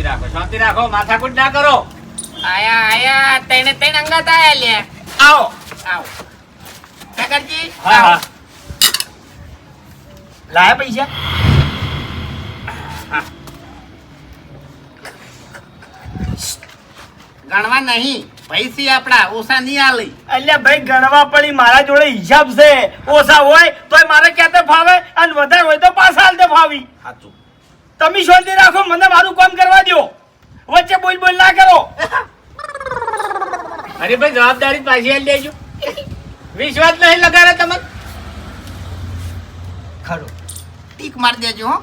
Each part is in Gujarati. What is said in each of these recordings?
શાંતિ રાખો માથાકૂટ ના કરો. આયા તેને અંગત આયા લે. આવો કાકાજી હા હા લાયા પૈસા ગણવા નહીં પૈસી આપડા ઓછા નહીં આલી. અલ્યા ભાઈ ગણવા પડી મારા જોડે હિસાબ છે ઓછા હોય તોય મારે ક્યાંતે ફાવે અને વધારે હોય તો પાછા હાલતે ફાવી. સાચું. તમે શાંતિ રાખો મને મારું કામ કરવા દો વચ્ચે બોલ ના કરો. અરે ભાઈ જવાબદારી પાછી આલી દેજો. વિશ્વાસ નહીં લગાડે તમે ખરું ટીક મારી દેજો હો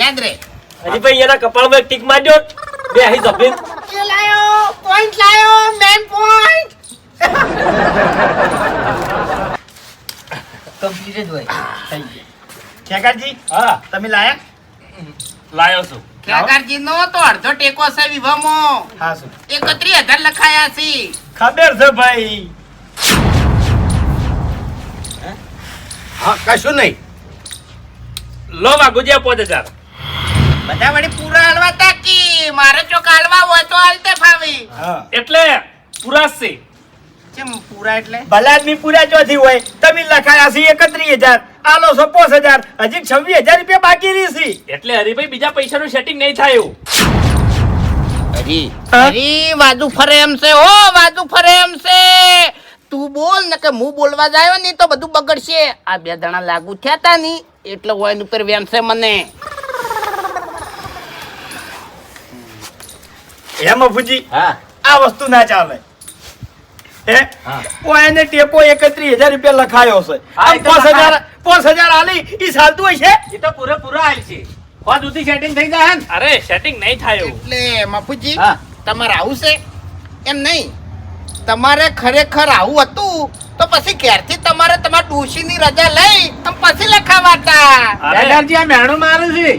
યાદ રે. હરીભાઈ એના કપાળમાં એક ટીક મારજો બે આહી જપીન એ લાયો પોઈન્ટ લાયો મેન પોઈન્ટ. કમ્પ્લીટ હોય થઈ ગયા. ખેગારજી હા તમે લાયા લાયો છું. કાકાજી નો તો અડધો ટેકો છે વિવામો. હા શું 31,000 લખાયા છે. ખબર છે ભાઈ. હા કશું નહીં. લો વાગુજી 5000. બધા વળી પૂરા હાલવા તાકી મારે ચોક હાલવા હોય તો હાલતે ફાવી. હા એટલે પૂરા છે. કેમ પૂરા એટલે ભલા આદમી પૂરા ચોથી હોય તમે લખાયા છે 31,000 આલો છો 5,000 હજી 26,000 રૂપિયા બાકી રહી એટલે હરીભાઈ બીજા પૈસાનું સેટિંગ નહીં થાય એવું. અરી અરી વાજુ ફરે એમ છે હો વાજુ ફરે એમ છે. તું બોલ ને કે હું બોલવા જાયો ની તો બધું બગડશે. આ બે જણા લાગુ થયા તા ની એટલે હોય ઉપર વેમ છે મને. એમ અફુજી હા આ વસ્તુ ના ચાલે હે હા. એને ટેકો 31,000 રૂપિયા લખાયો છે હા, એ તો 5,000 આલી ઈ ચાલતું હોય છે. એ તો પૂરેપૂરા આલ છે. હોદ સુધી સેટિંગ થઈ જાય ને. અરે સેટિંગ નહીં થાય એવું. એટલે મફુજી હા. તમારે આવું છે એમ નહીં. તમારે ખરેખર આવું હતું તો પછી ક્યારથી તમારે તમારા ડોશીની રજા લઈ અને પછી લખાવાતા. દાદાજી આ મેણું મારું છે.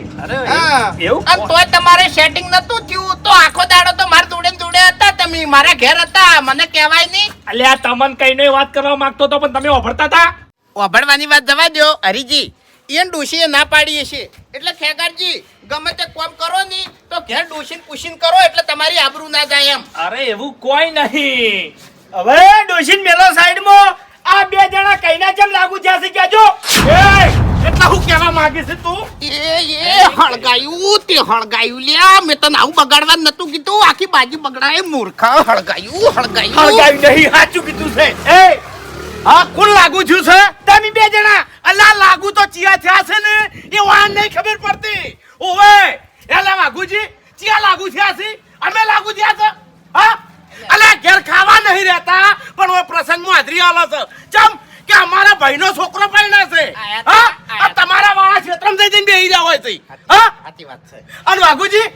હા. એવું અને તોય તમારે સેટિંગ નતું થયું તો આખો દાડો તો મારા જોડે ને જોડે હતા તમે મારા ઘેર હતા મને કહેવાય નહીં. અલ્યા તમન કઈ નહીં વાત કરવા માંગતો તો પણ તમે ઓભળતા હતા. ઓભળવાની વાત જવા દો હરીજી. એને ડોશીએ ના પાડી છે એટલે ખેગારજી ગમે તે કોમ કરો ની તો ઘેર ડોશીને પૂછીને કરો એટલે તમારી આબરૂ ના જાય એમ. અરે એવું કોઈ નહીં. હવે ડોશીન મેલો સાઈડમાં આ બે જણા કઈના જેમ લાગુ થયા છે કેજો. એટલા હું કહેવા માંગે છે તું? એ હળગાયું તે હળગાયું લ્યા મેં તને આવું બગાડવા નતું કીધું આખી બાજી બગડાય મૂર્ખા. હળગાયું હળગાયું નહીં સાચું કીધું છે. હા કોણ લાગુ છું છે? તમે બે જણા અલ્લા લાગુ તો ચિયા થયા છે ને એ વાન નહીં ખબર પડતી. ઓવે એલા વાઘુજી ચિયા લાગુ થયા છે અમે લાગુ થયા છે. હા અલ્લા ઘેર ખાવા નહીં રહેતા પણ ઓય પ્રસંગમાં હાજરી આલો છે. ચમ કે અમારા ભાઈનો છોકરો પરણ્યો છે. હા આ તમારા વાળા ક્ષેત્રમાં જઈને બેહી રહ્યા હોય છે. હા સાચી વાત છે. અને વાઘુજી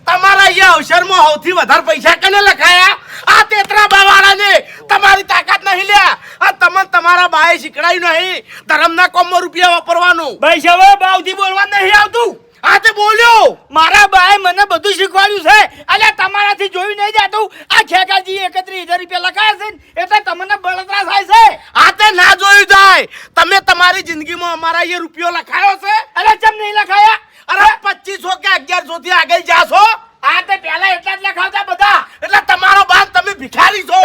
તમારા અહીંયા અવસરમાં સૌથી વધારે પૈસા કને લખાયા આ તેતરા બાવાળાને. તમારી તાકાત નહીં લ્યા આ તમને તમારા બાએ શીખડાયું નહીં ધર્મના કોમમાં રૂપિયા વાપરવાનું. ભાઈ હવે બાવથી બોલવા નહીં આવતું. આ તે બોલ્યો મારા બાએ મને બધું શીખવાડ્યું છે. અલ્યા તમારાથી જોયું નહીં જાતું આ ખેગાજી 31,000 રૂપિયા લખાયા છે ને એટલે તમને બળતરા થાય છે. આ તે ના જોયું જાય. તમે તમારી જિંદગીમાં અમારા અહીંયા રૂપિયો લખાયો છે. અરે ચમ નહીં લખાયા? અરે 2500 કે 1100 થી આગળ જાશો. આ તે પહેલા એટલા જ લખાવતા બધા એટલે તમારો બાપ તમે ભિખારી છો.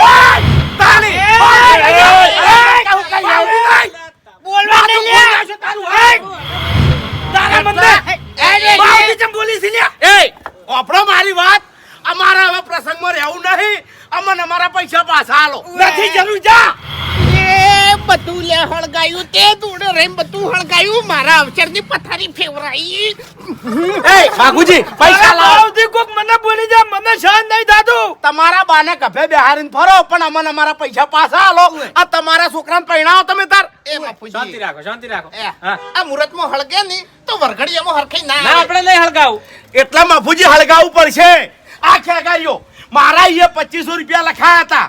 તાળી બોલવા નહીં લે તારું તારા મને બાવથી ચમ બોલી છે લ્યા. એ ઓપડો મારી વાત. અમારા હવે પ્રસંગમાં રહેવું નહીં. અમને અમારા પૈસા પાછા આલો. નથી જરૂર જા. એ બધું લે હળગાયું તે જોડે રહીને બધું હળગાયું મારા અવસરની પથારી ફેવરાઈ. એ બાગુજી પૈસા લાવો. બાવથી કોક મને બોલી જા મને શાન નહીં થાતું. તમારા બાને કભે બેહારીને ફરો પણ અમને અમારા પૈસા પાછા આલો. આ તમારા છોકરાને પરણાવો તમે તાર. એ બાપુજી શાંતિ રાખો શાંતિ રાખો. એ, આ મુહૂર્તમાં હળગે ની તો વરઘડીયામાં હરખાઈ ના ના આવે. આપણે નહીં હળગાવું. એટલા બાપુજી હળગાવું પડશે. આ ખેગારીઓ મારા અહીંયા 2500 રૂપિયા લખાયા હતા.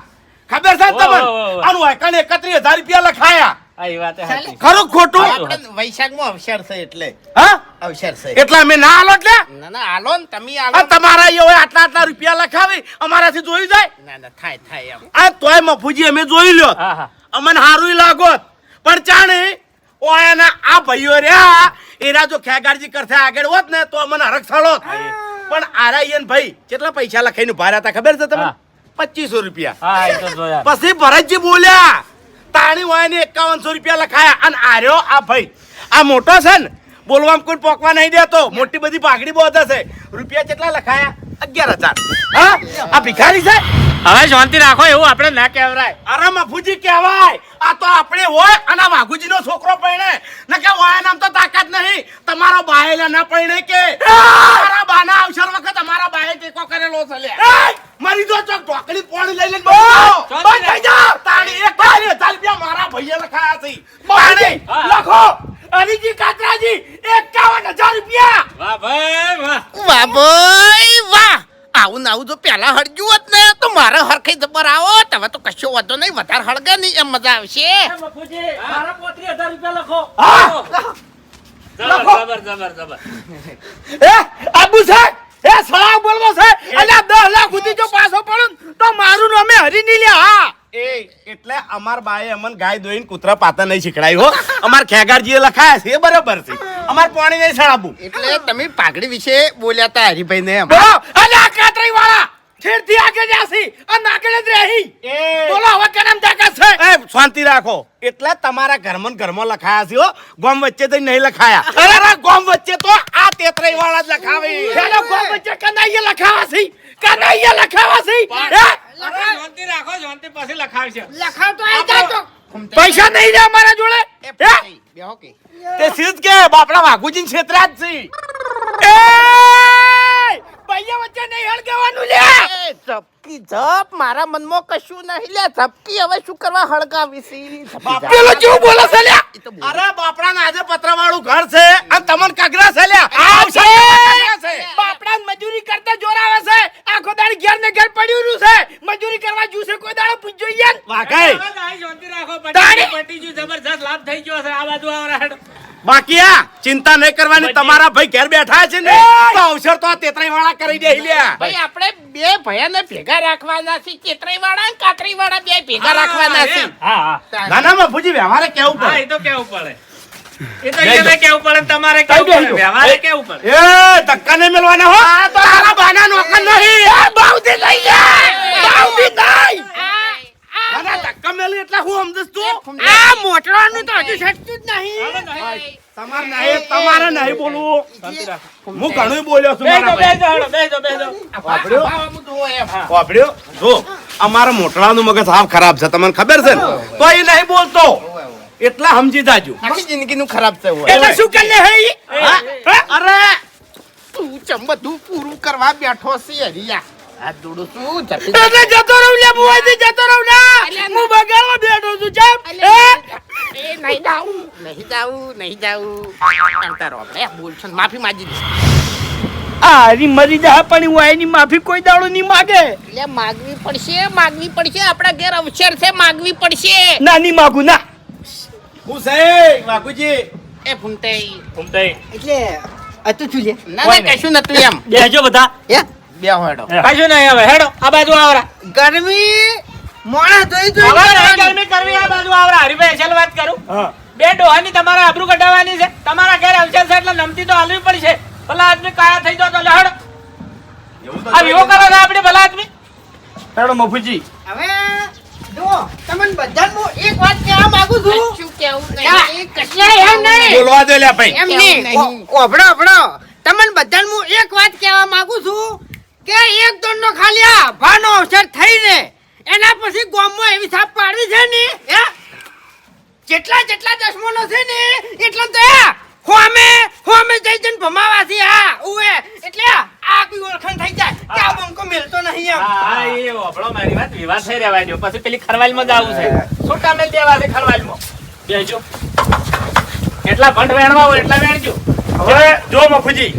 ખબર છે તમને? આનું એકણ 31,000 રૂપિયા લખાયા. આ એ વાત સાચી. ખરું ખોટું? આપણે વૈશાખમાં અવસર છે એટલે હા અવસર છે. એટલે અમે ના આલો એટલે ના ના આલો ને તમે આ આલો. તમારા અહીંયા હોય આટલા રૂપિયા લખાવી અમારાથી જોઈ જાય. ના ના થાય એમ. આ તોય મફુજી અમે જોઈ લ્યો હા હા અમને હારું લાગોત પણ ચાણે ઓયાના આ ભાઈઓ રહ્યા એના જો ખેગારજી કરતા આગળ હોત ને તો મને હરખ થળો પણ આરાયન ભાઈ કેટલા પૈસા લખાઈને ઉભા રહ્યા હતા ખબર છે તમને? 2500 રૂપિયા. હા એ તો જોયા. પછી ભરતજી બોલ્યા તાણી વાયને 5100 રૂપિયા લખાયા અને આર્યો આ ભાઈ આ મોટો છે ને બોલવામાં કોઈ પોકવા નહીં દેતો મોટી બધી પાઘડી બહુ હશે રૂપિયા કેટલા લખાયા 11000. હા આ ભિખારી છે. હવે શાંતિ રાખો એવું આપણે ના કહેવાય. અરે મફુજી કહેવાય આ તો આપણે હોય અને વાઘુજીનો છોકરો પરણે ન કે વાય નામ તો તાકાત નહીં તમારો બાયલા ના પરણે કે મારા બાના અવસર વખત અમારા બાએ ટેકો કરેલો છે લે મરી જો ચોક ઢોકળી પાણી લઈ લઈને બંધ થઈ જા તાળી 1000 રૂપિયા મારા ભાઈએ લખાયા છે પાણી લખો અરીજી કાતરાજી 51000 રૂપિયા. વાહ ભાઈ વાહ. વાહ ભાઈ વાહ આવું ને આવું જો પેલા હળગ્યું હોત ને તો મારે હરખઈ જબર આવો હવે તો કશો વાંધો નહીં વધારે હળગે નહીં એમ મજા આવશે. બાપુજી મારા 35,000 રૂપિયા લખો. હા જબર જબર જબર. એ આબુ છે એ સળા બોલવો છે અને 10 લાખ સુધી જો પાછો પડું તો મારું નામે હરી ની લે. હા એ એટલે અમાર બાએ અમન ગાય દોઈને કૂતરા પાતા નહીં શીખડાય હો અમાર ખેગારજીએ લખાયા છે એ બરાબર છે અમાર પાણી નહીં સળાબુ એટલે તમે પાઘડી વિશે બોલ્યા તા હરીભાઈ ને એમ બોલો અને આ કાતરી વાળા છેડથી આગળ જાસી અને આગળ જ રહી બોલો હવે કેમ તાકાત છે એ શાંતિ રાખો એટલે તમારા ઘરમાં લખાયા છે હો ગોમ વચ્ચે તો નહીં લખાયા અરે ગોમ વચ્ચે તો આ તેતરાઈ વાળા જ લખાવે ચાલો ગોમ વચ્ચે કનાઈએ લખાવા છે કનાઈએ લખાવા છે શાંતિ રાખો શાંતિ પછી લખાવશે. પૈસા નહીં રે અમારા જોડે બેહો કે તે સીધ કે બાપડા વાઘુજી ક્ષેત્રા જ છે એ પૈયા વચ્ચે નહીં હળગાવાનું લે એ ઝપકી ઝપ મારા મનમાં કશું નહીં લે ઝપકી હવે શું કરવા હળગાવી છે પેલો કેવું બોલે છે લ્યા અરે બાપડા ના આજે પત્રવાળું ઘર છે અને તમન કગરા છે લ્યા આવશે બાપડા મજૂરી કરતા જોરાવે છે આખો દાડી ઘેર ને ઘેર પડ્યું છે મજૂરી કરવા જુસે કોઈ દાડો પૂછજો યાર વાઘાઈ શાંતિ રાખો. તાળી. પટી ગયું જબરજસ્ત લાભ થઈ ગયો છે આ બાજુ આવરા હેડ. બાકી આ ચિંતા નહીં કરવાની તમારા ભાઈ ઘેર બેઠા છે ને તો અવસર તો આ તેતરાઈ વાળા કરી દે લ્યા ભાઈ આપણે બે ભયાને ભેગા રાખવાના છે ચેતરાઈ વાળા અને કાતરી વાળા બે ભેગા રાખવાના છે હા હા નાના મફુજી વ્યવહારે કેવું હા પડે એ તો કેવું પડે. એ તો એને કેવું પડે ને તમારે કેવું પડે વ્યવહારે કેવું પડે. એ ધક્કા નહીં મેલવાના હો તારા બાના નોકર નહીં એ બાઉદી લઈ લે બાઉદી નહીં નાના ધક્કા મેલી એટલે હું સમજસ તું આ મોટરાનું તો હજુ છટતું જ નહીં તમારે નહીં બોલવું હું ઘણું બોલ્યો છું મારા ભાઈ બેસો વાપર્યો જો અમારા મોટલાનું મગજ હાવ ખરાબ છે તમને ખબર છે ને તો એ નહીં બોલતો એટલા સમજી જાજો આખી જિંદગીનું ખરાબ છે હોય એટલે શું કરી લે હે ઈ? અરે તું ચમ બધું પૂરું કરવા બેઠો છે હરિયા આ દોડું છું જતી એટલે જતો રહું લે બુવાજી જતો રહું ના હું બગાડવા બેઠો છું ચમ એ નહીં જાવું અંતરો આપણે બોલ છો માફી માંગી દે આ હરી મરી જા પણ હું એની માફી કોઈ દાડો નહીં માગે એટલે માગવી પડશે આપણા ઘેર અવસર છે માગવી પડશે નાની માગું ના હું છે વાઘુજી એ ફૂમતાઈ ઘૂમતાઈ. એટલે આ તો શું લે ના કશું નતું એમ બેસજો બધા. હે બે હોડો કશું નહીં હવે હેડો આ બાજુ આવરા. ગરમી મોણા જોઈ હવે નહીં ગરમી કરવી આ બાજુ આવરા. હરીભાઈ અસલ વાત કરું. હા બે ડોહાની તમારે આબરૂ કઢાવવાની છે. તમારા ઘરે અવસર છે એટલે નમતી તો હાલવી પડશે. ભલા આદમી કાયા થઈ જાવ તો લે હેડો. આ વિવો કરો છો આપણે ભલા આદમી. હેડો મફુજી હવે જો તમને બધાને હું એક વાત કહેવા માંગુ છું શું કેવું ના, નહીં એમ નહીં બોલવા દે લે ભાઈ એમ કેવું નહીં નહીં. ઓભળો તમને બધાને હું એક વાત કહેવા માંગુ છું કે એક દોડનો ખાલી આ ભાનો અવસર થઈને એના પછી ગામમાં એવી છાપ પાડવી છે ને હે જેટલા દસમોનો છે ને એટલા તો હોમે જઈ જઈને ભમાવા છે હા ઉએ એટલે આ કોઈ ઓળખાણ થઈ જાય કે આ બંકો મેલતો નહીં એમ હા એ ઓભળો મારી વાત વિવાદ થઈ રહેવા દો. પછી પેલી ખરવાલમાં જ આવું છે. છૂટા મેલ દેવા છે ખરવાલમાં. બેસજો. એટલા ભંડ વેણવા હોય એટલા વેણજો. હવે જો મફુજી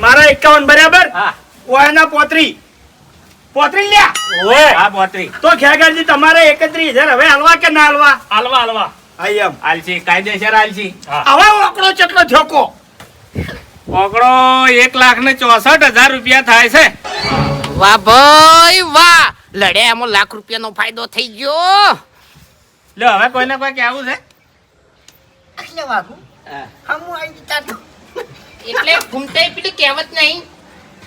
મારા 51 બરાબર હા ઓયના 35 લ્યા ઓય આ બોતરી તો ખેગારજી તમારે 31000 હવે હાલવા કે ના હાલવા હાલવા હાલવા આઈ એમ આલસી કાયદેસર આલસી. હવે ઓકડો કેટલો થયો ઓગળો 1,64,000 રૂપિયા થાય છે. વાહ ભાઈ વાહ લડ્યા એમાં લાખ રૂપિયાનો ફાયદો થઈ ગયો લો હવે કોઈને કોઈ કેવું છે એટલે વાગુ હમું આવી જતા તો એટલે ઘૂમતાઈ પેલી કહેવત નહીં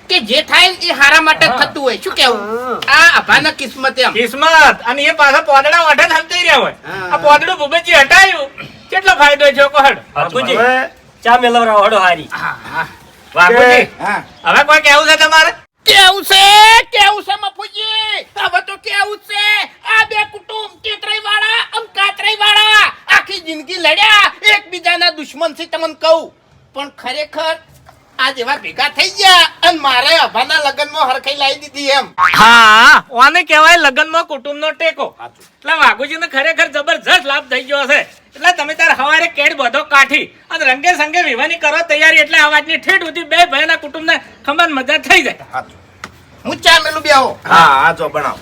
કે જે થાય ને એ હારા માટે જ થતું હોય. શું કેવું? આ અભાના કિસ્મત એમ. કિસ્મત અને એ પાછા પોદડા વાઢે થમતી રહ્યા હોય. હા. આ પોદડું ભૂપતજી હટાયું કેટલો ફાયદો છે કોહડ બાપુજી ચા મેલવરા હડો હારી. વાઘુજી હા. હવે કોઈ કેવું છે તમારે કેવું છે મફુજી? હવે તો કેવું છે, આ બે કુટુંબ કેતરાઈ વાળા અને કાતરાઈ વાળા આખી જિંદગી લડ્યા, એકબીજાના દુશ્મન છે તમને કહું. પણ ખરેખર આ જેવા ભેગા થઈ ગયા અને મારે અભાના લગ્નમાં હરખાઈ લાવી દીધી એમ. હા ઓને કહેવાય લગ્નમાં કુટુંબનો ટેકો. એટલે વાઘુજીને ખરેખર જબરજસ્ત લાભ થઈ ગયો છે. એટલે તમે તાર હવારે કેડ બધો કાઠી અને રંગે સંગે વિવાહની કરો તૈયારી, એટલે અવાજની ઠેઠ સુધી બે ભાઈના કુટુંબને ખમણ મજા થઈ જાય. હું ચા મેલું બેહો. હા જો બનાવો.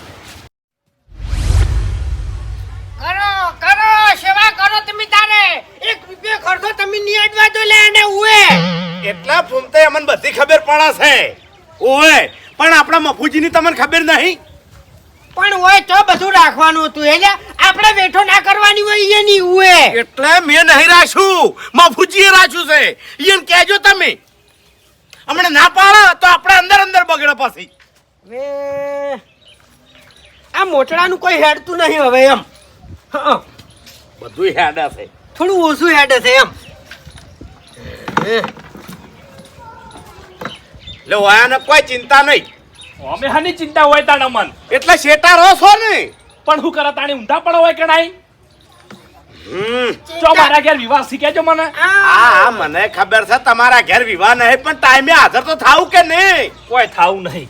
કરો સેવા કરો તમે તારે 1 રૂપિયો ખર્ચો તમે ની અડવા દો લે અને ઉએ એટલા ફૂમતે અમને બધી ખબર પડે છે. ઓય પણ આપણા મફુજીની તમને ખબર નહીં. પણ હોય તો બધું રાખવાનું હતું એટલે આપણે બેઠો ના કરવાની હોય એની ઉએ એટલે મેં નહીં રાખ્યું, મફુજીએ રાખ્યું છે. ઈયન કહેજો તમે. હમણાં ના પાડો તો આપણે અંદર અંદર બગડે પછી. હવે આ મોટડાનું કોઈ હેડતું નહીં હવે એમ હં. બધું હેડા છે. થોડું ઓછું હેડે છે એમ એટલે વાયાને કોઈ ચિંતા નહીં. અમે હાની ચિંતા હોય તાણા મન. એટલે શેટા રહો છો ને. પણ હું કરે તાણી ઊંધા પડો હોય કે નહીં? હમ. જો મારા ઘેર વિવાહ શીખેજો મને. હા મને ખબર છે તમારા ઘેર વિવાહ નહીં, પણ ટાઈમે હાજર તો થાવું કે નહીં. કોઈ થાવું નહીં.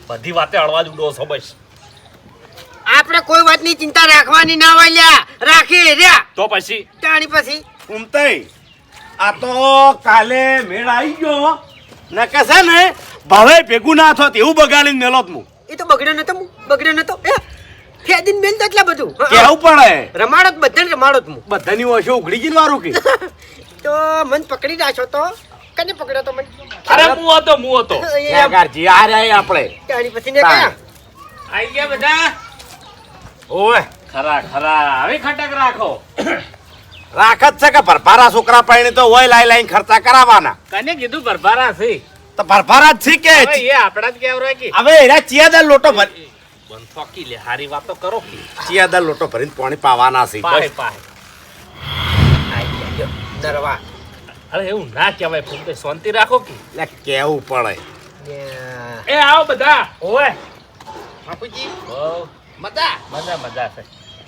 બધી વાતે અળવા જ ઉડો છો બસ. આપણે કોઈ વાતની ચિંતા રાખવાની ના હોય લ્યા રાખી રહ્યા તો પછી તાણી પછી ઉમતઈ આ તો કાલે મેળ આવી ગયો ને કે છે ને ભાવે ભેગું ના થોત એવું બગાડીને મેલો જ હું. એ તો બગડ્યો નતો એ ફેદીન મેલ તો એટલે બધું કેવું પડે રમાડો જ બધાને રમાડો જ હું બધાની ઓછો ઉઘડી ગઈ વારું કે તો મન પકડી રાખ્યો તો કને પકડ્યો તો મને અરે હું હતો ગારજી આ રહ્યા આપણે. તાણી પછી ને કયા આઈ ગયા બધા. ઓય ખરા હવે ખટક રાખો. રાખત છે કે ભરભારા છોકરા પાણી તો હોય લાઈ લાઈન ખર્ચા કરાવવાના. કને કીધું ભરભારા છે? તો ભરભારા જ છે કે હવે એ આપણા જ કેવરો કે હવે એના ચિયાદાર લોટો ભરી બંધ ફોકી લે હારી વાતો કરો કે ચિયાદાર લોટો ભરીને પાણી પાવાના છે. પાહે પાહે. નરવા અરે એવું ના કહેવાય ફોન તો શાંતિ રાખો કે. એટલે કેવું પડે. એ આવો બધા. ઓય બાપુજી હો, મજા. મજા છે.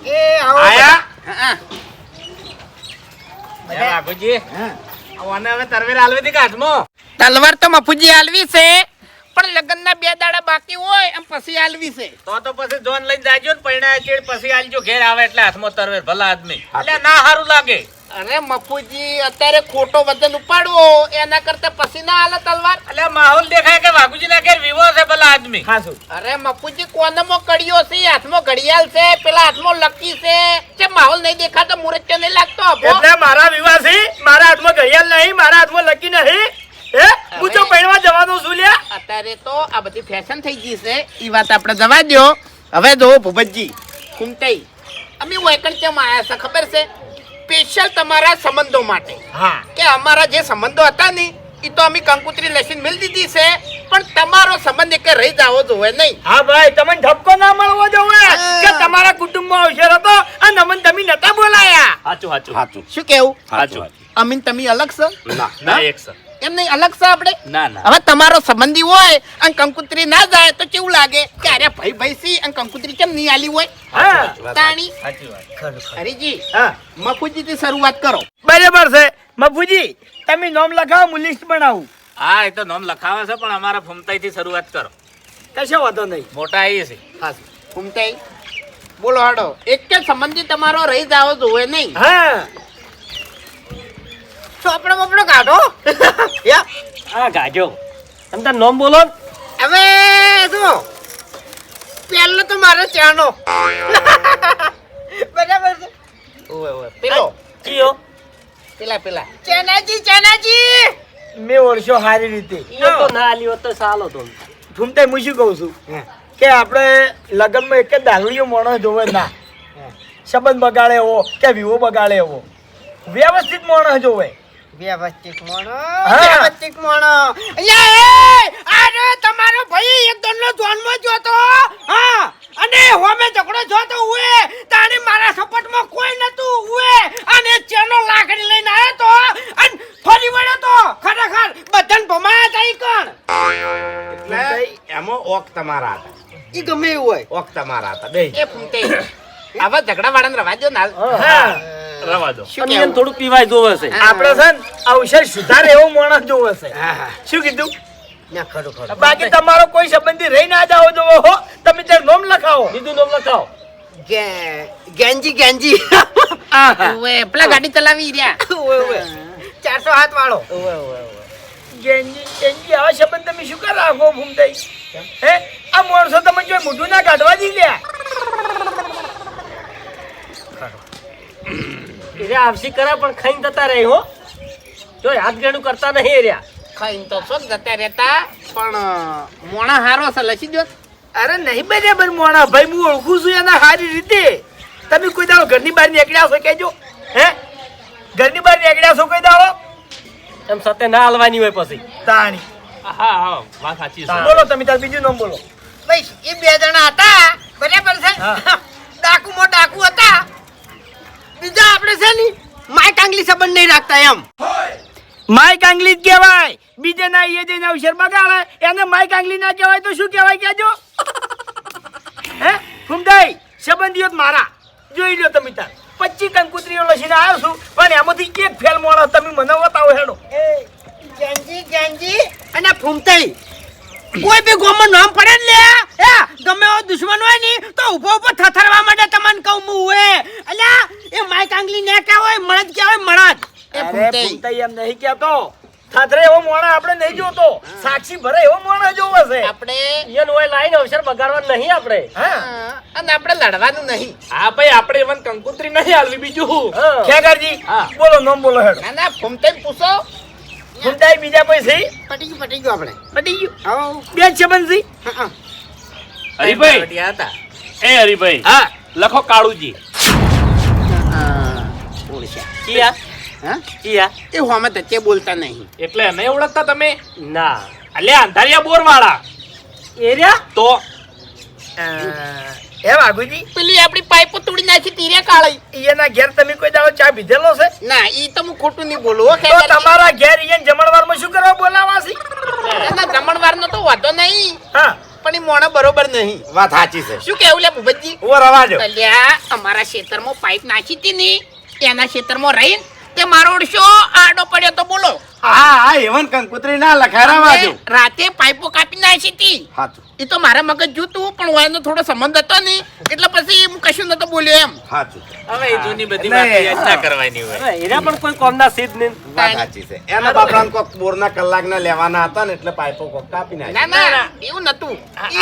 એ આવો આયા હા. એ વાઘુજી ઓને હવે તરવેર આલવી દી કાઢમાં. તલવાર તો મફુજી આલવી છે, પણ લગ્નના 2 દાડા બાકી હોય એમ પછી આલવી છે. તો પછી જોન લઈને જાજો ને પૈણા ચેડ પછી આલજો ઘેર આવે એટલે હાથમાં તરવેર ભલા આદમી. એટલે ના સારું લાગે. અરે મફુજી અત્યારે ખોટો વજન ઉપાડવો એના કરતા પછી ના આલે તલવાર. એટલે માહોલ દેખાય કે વાઘુજી ના ઘેર વિવો છે ભલા આદમી. ખાસું અરે મફુજી કોનામાં કડિયો છે, હાથમાં ઘડિયાળ છે, પેલા હાથમાં લકી છે. કે માહોલ નહીં દેખાતો, મુરત કે નહીં લાગતો અભો? એટલે મારા વિવાહ છે, મારા હાથમાં ઘડિયાળ નહીં, મારા હાથમાં લકી નહીં. હે હું તો પૈણવા જવાનો છું લ્યા. અત્યારે તો આ બધી ફેશન થઈ ગઈ છે, ઈ વાત આપણે જવા દો. હવે જો ભૂપતજી કુમતઈ અમે વેકણ કેમ આયા છે ખબર છે? સ્પેશિયલ તમારા સંબંધો માટે. હા કે અમારા જે સંબંધો હતા ને એ તો અમે કંકુતરી લસીને મિલ દીધી છે, પણ તમારો સંબંધ એક રહી જાવો જોવે નહીં. હા ભાઈ તમને ધક્કો ના મળવો જોઈએ કે તમારા કુટુંબમાં અવસર હતો અને અમને તમે નતા બોલાયા. સાચું સાચું શું કેવું? સાચું. અમીન તમે અલગ છો? ના એક સર. એમ નહીં અલગ છે આપણે? ના ના હવે તમારો સંબંધી હોય અને કંકુતરી ના જાય તો કેવું લાગે કે અરે ભાઈ ભાઈ સી અને કંકુતરી કેમ નહીં આલી હોય? હા તાણી સાચી વાત. હરીજી હા મફુજી થી શરૂઆત કરો. બરાબર છે મફુજી તમે નામ લખાવો હું લિસ્ટ બનાવું. હા એ તો નામ લખાવે છે પણ અમારા ફમતાઈ થી શરૂઆત કરો. કશો વાંધો નહીં. મોટા આવીએ છે. ઘૂમતાઈ બોલો હાડો. એક જ સંબંધી તમારો રહી જાવો જોવે નહીં. હા ચોપડો બપડો કાઢો યા હા ગાજો તમે તાર નામ બોલો ને. હવે શું પહેલો તો મારો ચાનો બરાબર છે પેલો કીયો પેલા ચેનાજી મેં ઓળશો સારી રીતે તો ના આલ્યો તો સાલો તો ઠુમતે હું શું કહું છું કે આપણે લગ્નમાં એક જ દારૂડિયો માણસ જોવે ના સંબંધ બગાડે એવો કે વિવો બગાડે એવો વ્યવસ્થિત માણસ જોવે વ્યવસ્થિત મોણો હા. વ્યવસ્થિત મોણો અરે તમારો ભાઈ એક દોનનો જોનમાં જોતો હા અને હોમે ઝઘડો જોતો ઉએ તાણે મારા સપોર્ટમાં કોઈ નતું ઉએ અને ચેનો લાકડી લઈને આવ્યો તો અને ફરી વળ્યો તો ખરેખર બધાને ભમાયા તાઈ કણ એટલે એમાં ઓક તમારા હતા ઈ ગમે એવું હોય ઓક તમારા હતા બે એ ફૂમતે આવા ઝઘડા વાળાને રવા દો ના હા રવા દો શું કેવું? થોડું પીવાય જોવે છે આપણે છે ને અવસર સુધારે એવો માણસ જોવે છે શું કીધું ના ખરું ખરું બાકી તમારો કોઈ સંબંધી રહી ના જાઓ જોવો હો તમે ત્યાં નોમ લખાવો બીજું નોમ લખાવો ગેંજી ગેંજી ઓવે, પેલા ગાડી ચલાવી રહ્યા 407 વાળો ગેંજી ગેંજી આવા સંબંધ તમે શું કર રાખો ભૂમતાઈ હે આ માણસો તમે જો મોઢું ના કાઢવા દી લ્યા એ આવશી કરે પણ ખાઈને જતા રહે હો જો હાથ ગેણું કરતા નહીં રહ્યા ખાઈને તો શું જતા રહેતા પણ મોણા હારો છે લસી દો અરે નહીં બરાબર મોણા ભાઈ હું ઓળખું છું એના સારી રીતે તમે કોઈ દાડો ઘરની બહાર નીકળ્યા છો કેજો હે ઘરની બહાર નીકળ્યા છો કોઈ દાડો એમ સાથે ના હાલવાની હોય પછી તાણી હા હા વાત સાચી છે બોલો તમે તાર બીજું નામ બોલો ભાઈ એ બે જણા હતા બરાબર છે હા. ડાકુ હતા બીજા આપણે છે ને માય કાંગલી સંબંધ નહીં રાખતા એમ માય કાંગલી જ કહેવાય બીજે ના એ જઈને અવસર બગાડે એને માય કાંગલી ના કહેવાય તો શું કહેવાય કેજો હે ફૂમદાઈ સંબંધીઓ જ મારા જોઈ લો તમે તાર 25 કંકુતરીઓ લસીને આવ્યો છું પણ એમાંથી એક ફેલ મોણો તમે મને બતાવો હેડો ગેંજી અને ફૂમતાઈ કોઈ બી ગોમમાં નામ પડે ને લે હે ગમે એવો દુશ્મન હોય ને તો ઉભો ઉભો થથરવા માંડે તમને કહું હું હે અલ્યા એ માય કાંગલી ને કહેવાય મળદ કહેવાય મળદ એ અરે ફૂમતાઈ ફૂમતાઈ એમ નહીં કહેતો થાથરે એવો મોણો આપણે નહીં જોતો સાક્ષી ભરે એવો મોણો જોવો છે આપણે ઈયન હોય લાઈન અવસર બગાડવા નહીં આપણે હા અને આપણે લડવાનું નહીં હા ભાઈ આપણે એવન કંકુત્રી નહીં હાલવી બીજું હું ખેગારજી હા. બોલો નામ બોલો હેડો ના ના ફૂમતાઈ પૂછો ફૂમતાઈ બીજા કોઈ છે પટી ગયું આપણે પટી ગયું આવો બે જ સંબંધ છે હરીભાઈ હતા એ હરીભાઈ હા લખો કાળુજી કિયા હા કિયા એ હોમે ધચ્ચે બોલતા નહીં એટલે નહીં ઓળખતા તમે ના અલ્યા અંધારિયા બોર વાળા એરિયા તો હે વાઘુજી પેલી આપણી પાઇપો તોડી નાખી તીરે કાળી એના ઘેર તમે કોઈ દાડો ચા પીધેલો છે ના ઈ તો હું ખોટું નહીં બોલું હો તો ખેગારજી. તમારા ઘેર ઈયન જમણવારમાં શું કરવા બોલાવા છે ના જમણવારનો તો વાંધો નહીં હા પણ ઈ મોણો બરોબર નહીં વાત સાચી છે શું કેવું લે ભૂપતજી ઓ રવા દો અલ્યા અમારા ખેતરમાં પાઇપ નાખી હતી ને એના ખેતરમાં રહીને તે મારો ઓળશો આડો પડ્યો તો બોલો હા હા એવન કંકુતરી ના લખાય રવા દો અને રાતે પાઇપો કાપી નાખી હતી સાચું એ તો મારા મગજ જોતું પણ એનો થોડો સંબંધ હતો ને એટલે પછી હું કશું નતો બોલ્યો એમ સાચું હવે એ જૂની બધી નહીં. વાત યાદ ના કરવાની હોય અરે એરિયા પણ કોઈ કોમના સીધ નહીં વાત સાચી છે એના બાપરાને કોક બોરના કલાકના લેવાના હતા ને એટલે પાઇપો કોક કાપી ના નાખી ના એવું નતું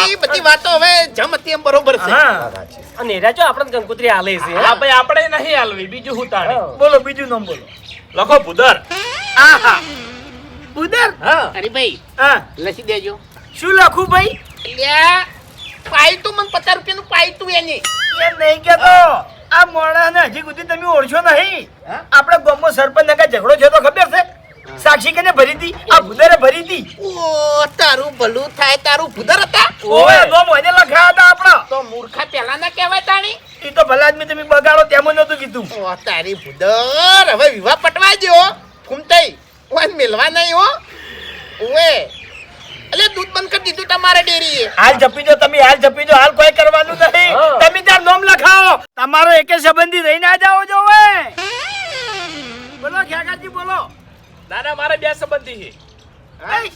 એ બધી વાતો હવે જમ હતી એમ બરોબર છે હા વાત સાચી છે. અને એરિયા જો આપણે કંકુતરી હાલે છે હા ભાઈ આપણે નહીં હાલવી બીજું હું તાણે બોલો બીજું નામ બોલો લખો ભૂદર આહા ઉદર હા અરે ભાઈ હા લસી દેજો શું લખું ભાઈ અલ્યા પાયતું મને 50 રૂપિયાનું પાયતું એની એમ નહીં કેતો આ મોણાને હજી સુધી તમે ઓળખો નહીં આપણે ગામમાં સરપંચ ને કાંઈ ઝઘડો થયો તો ખબર છે સાક્ષી કેને ભરી હતી આ ભુદરે ભરી હતી ઓ તારું ભલું થાય તારું ભૂદર હતા ઓએ ગોમ એને લખાયા હતા આપણા તો મૂર્ખા પેલા ના કહેવાય તાણી ઈ તો ભલા આદમી તમે બગાડો તેમ નતું કીધું ઓ તારી ભૂદર હવે વિવાહ પટવા દો ફૂમતાઈ ઓન મેલવા નહીં હો ઓએ અલે દૂધ બંધ કરી દીધું તમારે ડેરીએ હાલ જપી જો તમે હાલ જપી જો હાલ કોઈ કરવાનું નહીં હા. તમે ત્યાં નામ લખાવો તમારો એકે સંબંધી રહી ના જાઓ જો ઓએ બોલો ખ્યાગાજી બોલો ના ના મારે બે સંબંધી છે એય,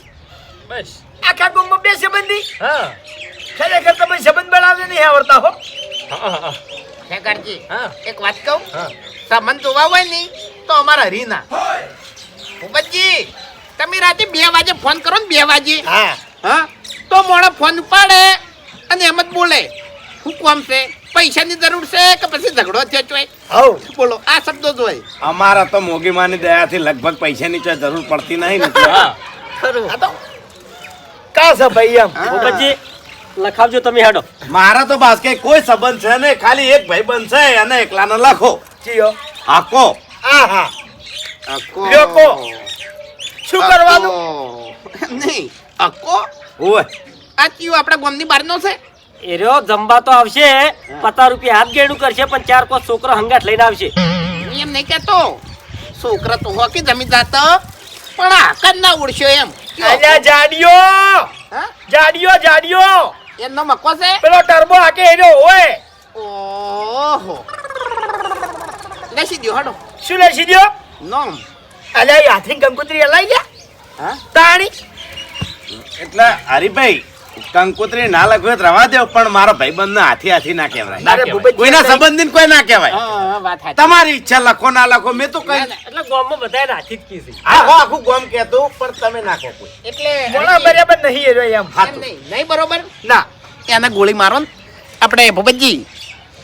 બસ આખા ગામમાં બે સંબંધી હા ખરેખર તમે સંબંધ બનાવને નહીં આવડતા હો હા હા ખેગારજી હા. એક વાત કહું હા. સામાન જોવા હોય ને તો અમારા હરીના ભૂપતજી તમે રાતે 2 વાગે ફોન કરો ને 2 વાગે હા હા તો મોણો ફોન ઉપાડે અને એમ જ બોલે શું કામ છે પૈસાની જરૂર છે કે પછી ઝઘડો થયો ચોય હવ બોલો આ શબ્દો જ હોય અમારા તો મોગીમાની દયાથી લગભગ પૈસાની કોઈ જરૂર પડતી નહીં ને એટલે. હા આ તો કા છે ભાઈ એમ ભૂપતજી લખાવજો તમે હેડો. મારા તો બાસ કે કોઈ સંબંધ છે ને, ખાલી એક ભાઈ બનશે અને એકલાને લખો. ચિયો આકો આહા લોકો શું કરવાનું? નહીં અકો ઓય આ કયું આપણા ગામની બહારનો છે? એ રહ્યો જમવા તો આવશે, 50 રૂપિયા હાથ ગેણું કરશે, પણ 4-5 છોકરો હંગાટ લઈને આવશે. હું એમ નહીં કહેતો, છોકરા તો હોકી જમી જાતો પણ આકર ના ઉડશો એમ. અલ્યા જાડિયો હા? જાડિયો એમનો મકો છે? પેલો ટર્બો હાકે એનો ઓય ઓહો લસી દ્યો હડો શું લસી દ્યો? નોમ. અલ્યા એ હાથની કંકુતરી હલાઈ ગયા હા તાણી. એટલે હરીભાઈ કંકોત્રી ના લખવે તો રવા દેવ, પણ મારો ભાઈબંધ ના હાથી ના કહેવાય. અરે ભૂપતજી કોઈના સંબંધી કોઈ ના કહેવાય. હા વાત સાચી. તમારી ઈચ્છા લખો ના લખો, મેં તો કઈ એટલે ગામમાં બધાને હાથી જ કીધી. આખું ગોમ કહેતું, પણ તમે નાખો કોઈ. એટલે મોણા બરાબર નહીં એરો એમ. એમ નહીં નહીં બરોબર ના એને ગોળી મારો ને આપણે ભૂપતજી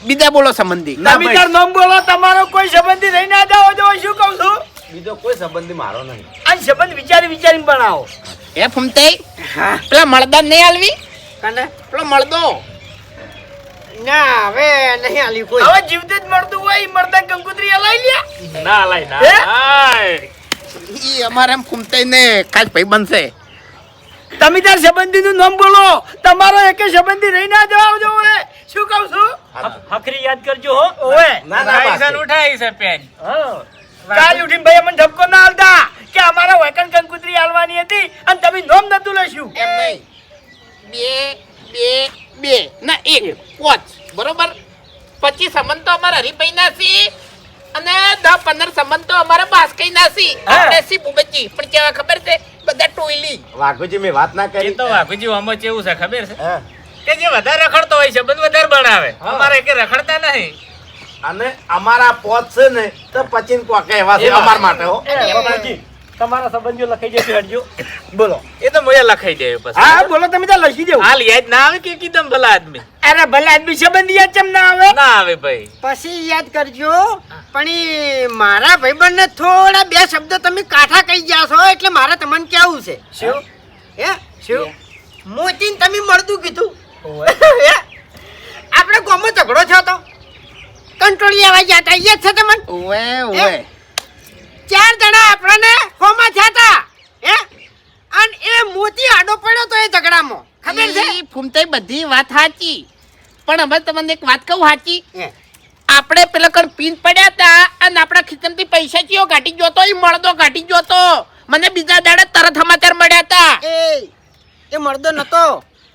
બીજા બોલો સંબંધી. ના તમે ભાઈ. તાર નામ બોલો, તમારો કોઈ સંબંધી રહી ના જાઓ જો શું કહું છું. બીજો કોઈ સંબંધી મારો નહીં. આ સંબંધ વિચારીને બનાવો. એ ફૂમતે પેલા મળદા નહીં હાલવી? કને પેલો મળદો ના હવે નહીં આલી કોઈ. હવે જીવતે જ મળતું હોય ઈ મળતા કંકુતરી હલાઈ લ્યા. ના લાય ના હે? લાય. ઈ અમારે એમ ફૂમતે ને ખાસ ભાઈ બનશે. તમે તાર સંબંધી નું નામ બોલો, તમારો એકે સંબંધી રહી ના જાવ જો શું કહું છું. હખરી યાદ કરજો હો. ઓએ ના ના લાયસન્સ બાકી. ઉઠાઈ છે પેન. હા કાલ ઉઠીને ભાઈ અમને ધબકો ના આલતા કે અમારા વેકન કંકુતરી હાલવાની હતી અને તમે નોમ નતું લખ્યું. એમ નહીં બે ના એક પાંચ બરોબર. 25 સંબંધ તો અમારા હરીભાઈ ના છે અને 10-15 સંબંધ તો અમારા બાસ્કઈ ના છે. હા. આપણે સી ભૂપતજી પણ કેવા ખબર છે બધા ટોયલી. વાઘુજી મેં વાત ના એ કરી. તો વાઘુજી આમાં કેવું છે ખબર છે હા. કે જે વધારે રખડતો હોય છે બંધ વધારે બનાવે. અમારે કે રખડતા નહીં. અને અમારા પોત છે ને તો પચીન કોકે એવા છે અમાર માટે હો. એ બાપુજી, તમારા સંબંધીઓ લખાઈ જશે હેડજો. બોલો. એ તો મોય લખાઈ દે પછી. હા બોલો, તમે તાર લખી દેવું. હાલ યાદ ના આવે કે કીધમ ભલા આદમી અરે ભલે આદમી સંબંધી યાદ ચમ ના આવે. ના આવે ભાઈ. પછી યાદ કરજો પણ ઈ મારા ભાઈબંધને થોડા બે શબ્દો તમે કાઠા કહી ગયા છો એટલે મારે તમને કેવું છે. શું? હે શું મોચીને તમે મળતું કીધું. હે? આપણે ગામમાં ઝઘડો થયો તો કંટ્રોલી આવા ગયા હતા યાદ છે તમને? ઓવે 4 જણા આપણને હોમાં થયા હતા. હે અને એ મોતી આડો પડ્યો તો એ ઝઘડામાં ખબર છે? ઈ ફૂમતાઈ બધી વાત સાચી પણ હવે તમને એક વાત કહું સાચી. હે. આપણે પેલા કણ પીન પડ્યા હતા અને આપણા ખિસ્સામાંથી પૈસા ચિયો કાઢી ગયો તો ઈ મળદો કાઢી ગયો તો. મને બીજા દાડે તરત સમાચાર મળ્યા હતા. એ મળદો નતો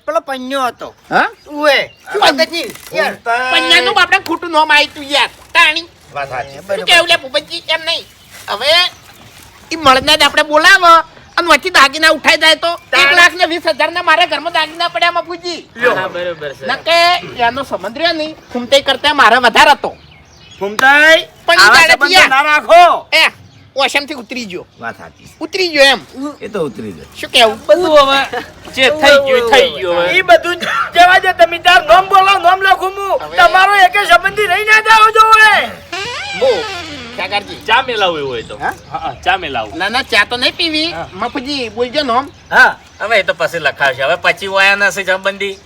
પેલો પન્યો હતો. હા ઉએ ભગતજી યાર પન્યાનું આપણે ખોટું નામ આવ્યું તું યાર તાણી. વાત સાચી. શું કેવું લે ભૂપતજી? એમ નહીં હવે ઈ મળદને જ આપણે બોલાવો અને વચ્ચે દાગીના ઉઠાઈ જાય તો 1,20,000 ના મારા ઘરમાં દાગીના પડ્યા મફુજી. હા બરોબર છે. નકે એનો સંબંધ રહ્યો નહીં ફૂમતાઈ કરતા મારે વધારે હતો ફૂમતાઈ પણ ઈ આવા દાડે સંબંધો થયા. ના રાખો. એ ઓશમથી ઉતરી ગયો વાત સાચી. ઉતરી ગયો એમ. એ તો ઉતરી જાય. શું કેવું? બધું હવે જે થઈ ગયું થઈ ગયું હવે. ઈ બધું જ જવા દે, તમે તાર નામ બોલો, નામ લખું હું. હવે- તમારો એકે સંબંધી રહી ના જાવ જો બો કાકાજી. ચા મેલાવું એવું હોય તો. હા? હા ચા મેલાવું. ના ના ચા તો નહીં પીવી મફુજી બોલજો નોમ. હા. હવે એ તો પછી લખાવશે. હવે પછી વાયા નથી સંબંધી.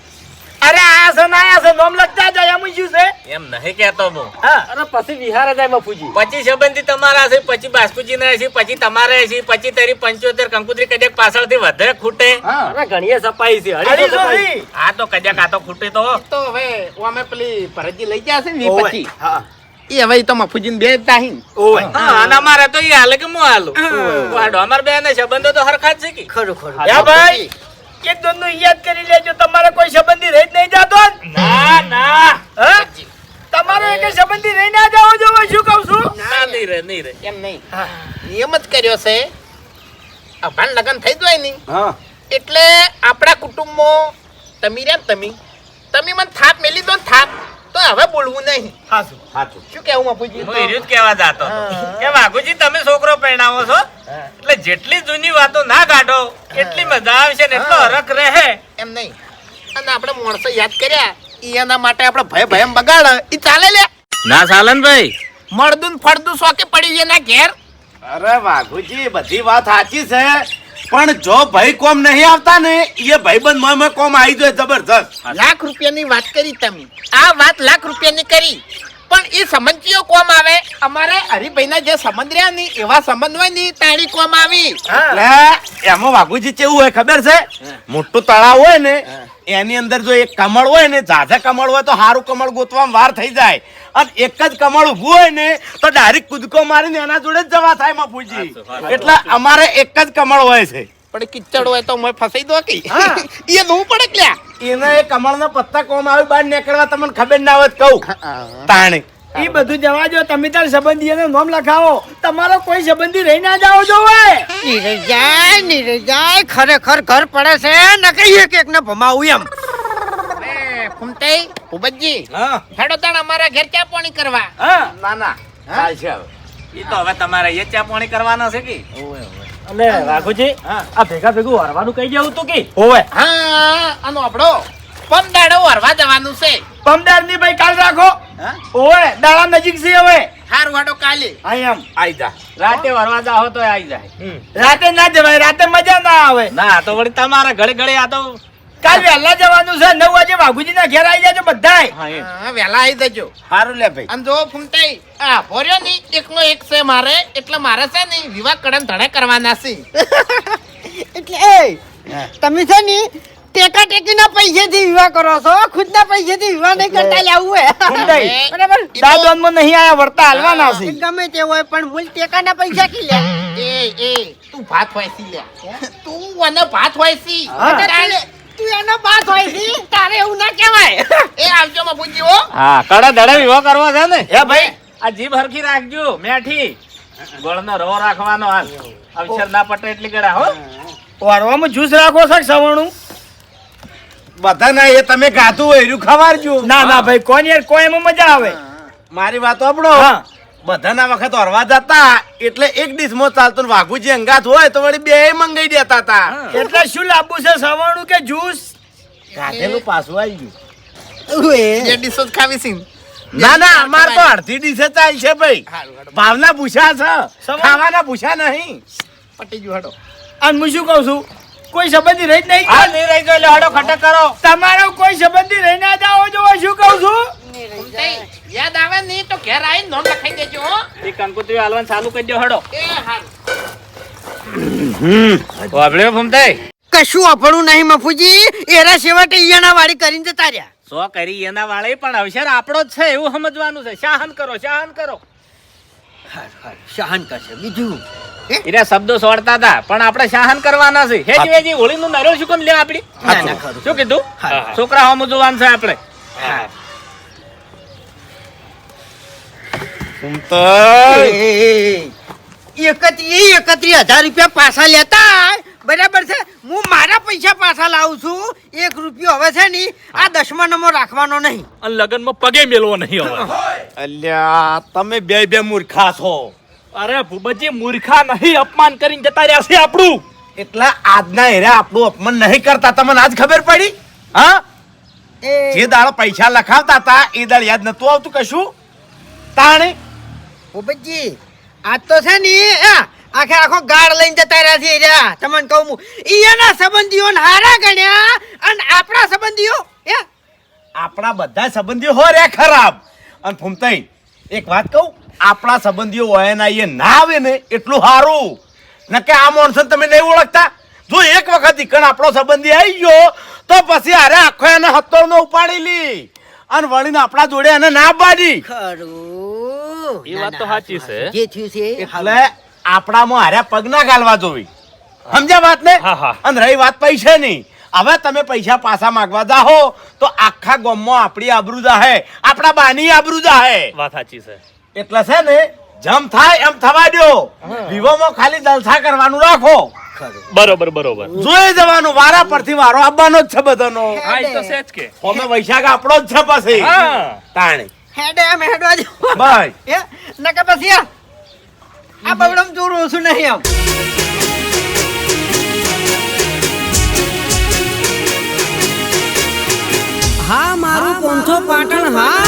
અરે આયા છે ના આયા છે નામ લખતા જાય એમ શું છે. એમ નહીં કહેતો હું. હા. અને પછી વિહાર જાય બાપુજી. પછી સંબંધી તમારા છે, પછી બાસ્કુજી ના છે, પછી તમારે છે, પછી તારી 75 કંકુતરી કદાચ પાછળથી વધારે ખૂટે. હા અને ઘણીએ સપાઈ છે, 250 અઢીસો સપાઈ. નહીં. આ તો કદાચ આ તો ખૂટે તો. તો હવે અમે પેલી ભરતજી લઈ જશે ને ઓવે. પછી હા. એ હવે ઈ તો મફુજીને બે જ તાહીન. ઓય. હા અને અમારે તો એ હાલે કે હું હાલું. વાડો અમાર બે ને સંબંધો તો હરખા જ છે કે. ખરું ખરું યા ભાઈ, એક દોન નું યાદ કરી લેજો, તમારે કોઈ સંબંધી રહી જ નહીં જાતો ને? ના ના હા? તમારો એકે સંબંધી રહી ના જાવ જો શું કહું છું. ના નહીં રે નહીં રે. એમ નહીં નિયમ જ કર્યો છે અભાન લગન થઈ જાય નહીં હા. એટલે આપણા કુટુંબમાં તમે રહ્યા ને તમે મને થાપ મેલી દો ને થાપ તો હવે બોલવું નહીં. હાસું. સાચું. શું કેવું મફુજી? હું એર્યું જ કહેવા જાતો હતો. કે વાઘુજી તમે છોકરો પરણાવો છો એટલે જેટલી જૂની વાતો ના કાઢો એટલી મજા આવશે ને એટલો હરખ રહે. એમ નહીં અને આપણે માણસો યાદ કર્યા ઈ એના માટે આપણે ભય ભયમ બગાડ ઈ ચાલે લે. ના સાલન ભાઈ. મળદું ને ફળદું શોકે પડી એના ઘેર. અરે વાઘુજી બધી વાત સાચી છે, પણ જો ભાઈ કોમ નહીં આવતા ને એ ભાઈબંધ મોય કોમ આવી જાય જબરજસ્ત. લાખ રૂપિયાની વાત કરી તમે, આ વાત લાખ રૂપિયાની કરી, પણ એ સંબંધીઓ કોમ આવે. અમારે હરિભાઈના જે સંબંધ રહ્યા ને એવા સંબંધ હોય ને તાળી કોમ આવી. એટલે એમાં વાઘુજી કેવું હોય ખબર છે, મોટું તળાવ હોય ને એની અંદર જો એક કમળ હોય ને, ઝાઝા કમળ હોય તો સારું કમળ ગોતવામાં વાર થઈ જાય, અને એક જ કમળ ઊભું હોય ને તો ડાયરેક્ટ કૂદકો મારીને એના જોડે જ જવા થાય બાપુજી. એટલે અમારે એક જ કમળ હોય છે. પણ કિચડ હોય તો મેં ફસાઈ દો કે એ દઉં પડે ક્યાં. એને એ કમળના પત્તા કોમ આવી બહાર નીકળવા તમને ખબર ના હોય તો કહું તાણે. ઈ બધું જવા દો, તમે તાર સંબંધીઓનું નામ લખાવો. તમારો કોઈ સંબંધી રહી ના જાઓ જોવે. નીરજાય ખરેખર ઘર પડે છે ને કઈ એક ને ભમાવું એમ. ફૂમતાઈ, ભૂપતજી, હા હેડો તાણ અમારા ઘેર ચા પાણી કરવા. ના ના ચાલશે હવે. એ તો હવે તમારે એ ચા પાણી કરવાના છે કે અને વાઘુજી આ ભેગા ભેગું હરવાનું કઈ જવું તું કે હોવે હા, આનો આપણો પમદાડો વરવા જવાનું છે. પમદાર ની ભાઈ કાલ રાખો. હા? ઓવે દાડા નજીક છે હવે. હારું હાડો કાલે. આઈ એમ આઈ જા. રાતે વરવા જાઓ તો આવી જાય. રાતે ના જવાય, રાતે મજા ના આવે. ના તો વળી તમારે ઘડી ઘડી આ તો કાલ વહેલા જવાનું છે, 9 વાગે વાઘુજી ના ઘેર આવી જાજો બધાય. હા, એ. હા, વહેલા આવી જજો. સારું લે ભાઈ. અને જો ફૂમતાઈ, આ ભર્યો ની એકનો એક છે મારે, એટલે મારે છે ને વિવાહ કડન ધડે કરવાના છે. એટલે તમે છે ને ટેકા ટેકીના પૈસેથી વિવાહ કરો છો, ખુદના પૈસેથી વિવાહ નહીં કરતા લેવું હે. ફૂમતાઈ, બરાબર. દાદોનમાં નહીં આયા વર્તા હાલવાના છે. ગમે તે હોય પણ મૂળ ટેકાના પૈસા કી લે. તું ભાત વાયસી લે. તું અને ભાત વાયસી. તારે- તું એનો બાત હોય છે, તારે એવું ના કહેવાય. એ આવજો બાપુજી હો. હા, કડા ધડે વિવાહ કરવો છે ને. હે ભાઈ, આ જીભ હરખી રાખજો, મેઠી ગોળનો રવો રાખવાનો. હાલ અક્ષર ના પટે એટલી ગળા હો. વારવામાં જ્યુસ રાખો છે સવણું. બધા ના એ તમે ગાતું હોય એનું ખવારજો. ના ના ભાઈ, કોણ યાર, કોઈ એમાં મજા આવે. મારી વાત આપણો હા. બધાના વખત હરવા જતા એટલે એક ડીશમાં ચાલતું ને વાઘુજી અંગાત હોય તો વળી બે મંગાઈ દેતા હતા. એટલે શું લાવવું છે, સવણું કે જ્યુસ? કાઢેલું પાછું આવી ગયું. જે ડીશો જ ખાવી છે. ના ના અમાર તો અડધી ડીશે ચાલશે ભાઈ. ભાવના ભૂસા છે, ખાવાના ભૂસા નહીં. પટી ગયું હડો. અને હું શું કહું છું, કોઈ સંબંધી રહી જ નહીં. હા, નહીં રહી ગયો એટલે હડો ખટક કરો. તમારો કોઈ સંબંધી રહી ના જાઓ જો. શું કહું છું? યાદ આવે નહીં તો ઘેર આવીને નોમ લખાઈ દેજો હો. એ કંકોત્રી હાલવાનું ચાલુ કરી દો હડો. એ હારું. વાપડ્યો ફૂમતાઈ? કશું અફળું નહીં મફુજી, એરા છેવટે ઈયાના વાળી કરીને જતા રહ્યા. સો કરી એના વાળે પણ અવસર આપણો જ છે એવું સમજવાનું છે. શાહન કરો, શાહન કરો. સહન કરશે બીજું. એના શબ્દો સોડતા હતા પણ આપણે શાહન કરવાના છે. હેજી વેજી હોળીનું નારિયેળ શું કેમ લે આપડી? ના, ના, ખરું. શું કીધું? છોકરા હોમ જોવાનું છે આપણે. એકત્રીસ 31,000 રૂપિયા પાછા લેતા બરાબર છે. હું મારા પૈસા પાછા લાવું છું. 1 રૂપિયો હવે છે ને આ 10મા નંબર રાખવાનો નહીં. અને લગનમાં પગે મેલવો નહીં હવે. અલ્યા તમે બે મૂર્ખા છો. અરે ભૂપતજી મૂર્ખા નહીં, અપમાન કરીને જતા રહ્યા છે આપણું. એટલે આજના હેરા આપણું અપમાન નહીં કરતા. તમને આજ ખબર પડી? હા, જે દાડો પૈસા લખાવતા હતા એ દાડ યાદ નતું આવતું કશું તાણે. ભૂપતજી આ તો છે ને આખે આખો ગાળ લઈને જતા રહ્યા છે એરા. તમને કહું હું ઈયાના સંબંધીઓને હારા ગણ્યા અને આપણા સંબંધીઓ આપણા બધા સંબંધીઓ હોય રે ખરાબ. અને ફૂમતાઈ એક વાત કહું, આપણા સંબંધીઓ હોય ના એ ના આવે ને એટલું સારું. નકે આ માણસો તમે નહીં ઓળખતા. જો એક વખત ઈકણ આપણો સંબંધી આવી ગયો તો પછી અરે આખો એને હત્તોરનો ઉપાડી લી અને વળીને આપણા જોડે એને ના બાડી. ખરું. એ વાત તો સાચી છે. જે થયું છે એ એટલે આપણામાં હારે પગ ના ગાલવા જોવી. સમજ્યા વાત ને? હા, હા. અને રહી વાત પૈસાની, હવે તમે પૈસા પાછા માંગવા જાહો તો આખા ગામમાં આપણી આબરૂ જાહે, આપણા બાની આબરૂ જાહે. વાત સાચી છે. એટલે છે ને જમ થાય એમ થવા દ્યો. વિવાહમાં ખાલી જલસા કરવાનું રાખો. બરોબર બરોબર. જોઈ જવાનું, વારા પરથી વારો આવવાનો જ છે બધાનો. હા, એ તો છે જ કે. અમે વૈશાખ આપણો જ છે પછી હા. તાણે હેડે એમ હેડવા જો. ભાઈ. નકે પછી આ બવડમ જોર ઓછું નહીં એમ. હા મારું 500 પાટણ હા.